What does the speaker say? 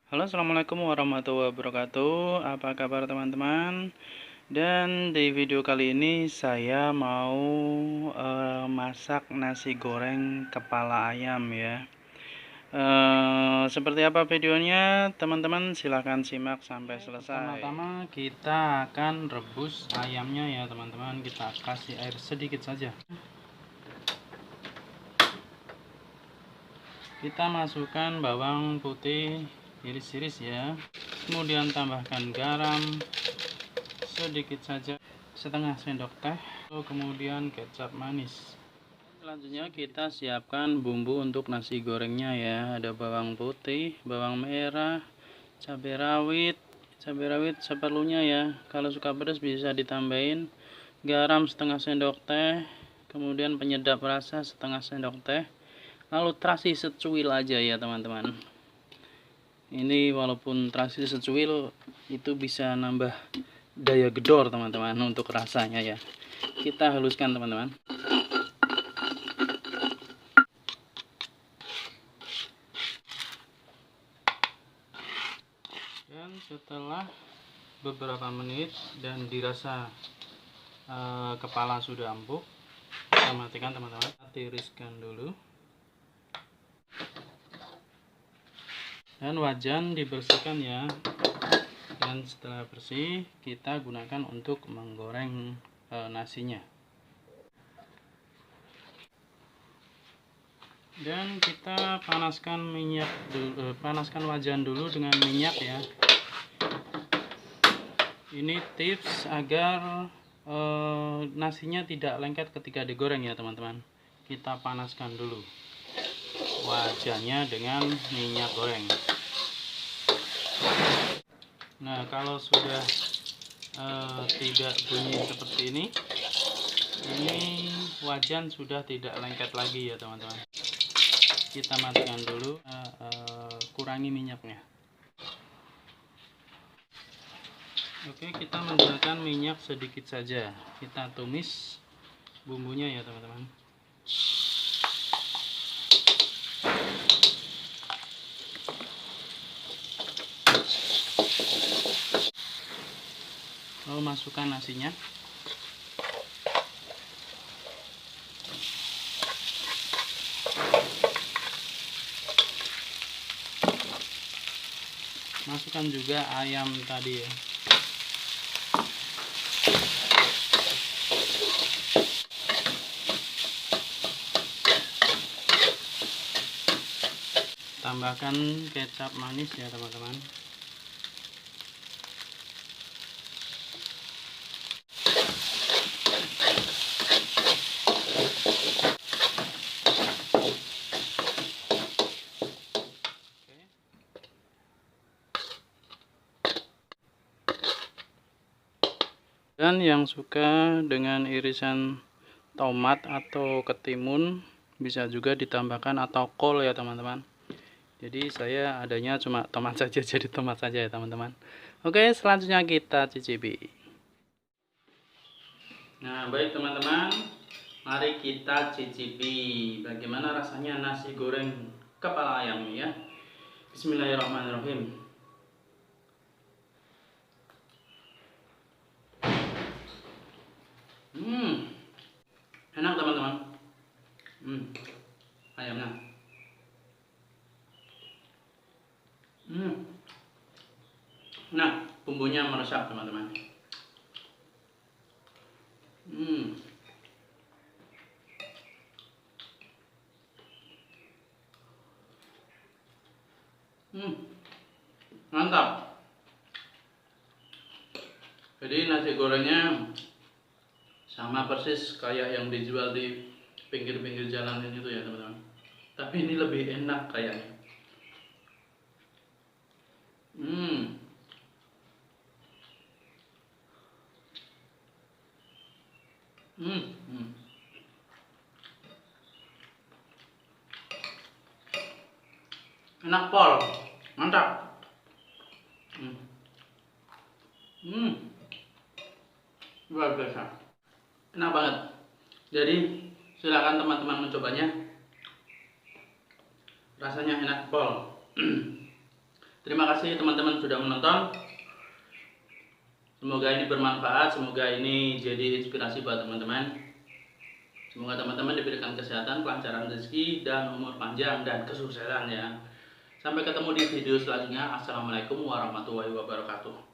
Halo, assalamualaikum warahmatullahi wabarakatuh. Apa kabar teman-teman? Dan di video kali ini saya mau masak nasi goreng kepala ayam ya. Seperti apa videonya? Teman-teman silahkan simak sampai selesai. Pertama-tama kita akan rebus ayamnya ya teman-teman. Kita kasih air sedikit saja. Kita masukkan bawang putih iris-iris ya, kemudian tambahkan garam sedikit saja, setengah sendok teh, kemudian kecap manis. Selanjutnya kita siapkan bumbu untuk nasi gorengnya ya. Ada bawang putih, bawang merah, cabai rawit seperlunya ya. Kalau suka pedas bisa ditambahin. Garam setengah sendok teh, kemudian penyedap rasa setengah sendok teh, lalu terasi secuil aja ya teman-teman. Ini walaupun terasi secuil itu bisa nambah daya gedor teman-teman untuk rasanya ya. Kita haluskan teman-teman. Dan setelah beberapa menit dan dirasa kepala sudah empuk, kita matikan teman-teman. Kita tiriskan dulu. Dan wajan dibersihkan ya. Dan setelah bersih kita gunakan untuk menggoreng nasinya. Dan kita panaskan minyak dulu, panaskan wajan dulu dengan minyak ya. Ini tips agar nasinya tidak lengket ketika digoreng ya teman-teman. Kita panaskan dulu wajannya dengan minyak goreng. Nah, kalau sudah tidak bunyi seperti ini wajan sudah tidak lengket lagi ya teman-teman. Kita matikan dulu, kurangi minyaknya. Oke, kita menggunakan minyak sedikit saja. Kita tumis bumbunya ya teman-teman. Lalu masukkan nasinya. Masukkan juga ayam tadi ya. Tambahkan kecap manis ya teman-teman. Dan yang suka dengan irisan tomat atau ketimun bisa juga ditambahkan, atau kol ya teman-teman. Jadi saya adanya cuma tomat saja, jadi tomat saja ya teman-teman. Oke, selanjutnya kita cicipi. Nah, baik teman-teman, mari kita cicipi bagaimana rasanya nasi goreng kepala ayam ya. Bismillahirrahmanirrahim. Enak teman-teman. Ayamnya. Nah, bumbunya meresap teman-teman. Mantap. Jadi nasi gorengnya sama persis kayak yang dijual di pinggir-pinggir jalan itu ya teman-teman. Tapi ini lebih enak kayaknya. Enak pol, mantap. Luar biasa, enak banget. Jadi silakan teman-teman mencobanya. Rasanya enak pol. Terima kasih teman-teman sudah menonton. Semoga ini bermanfaat, semoga ini jadi inspirasi buat teman-teman. Semoga teman-teman diberikan kesehatan, kelancaran rezeki, dan umur panjang dan kesuksesan ya. Sampai ketemu di video selanjutnya. Assalamualaikum warahmatullahi wabarakatuh.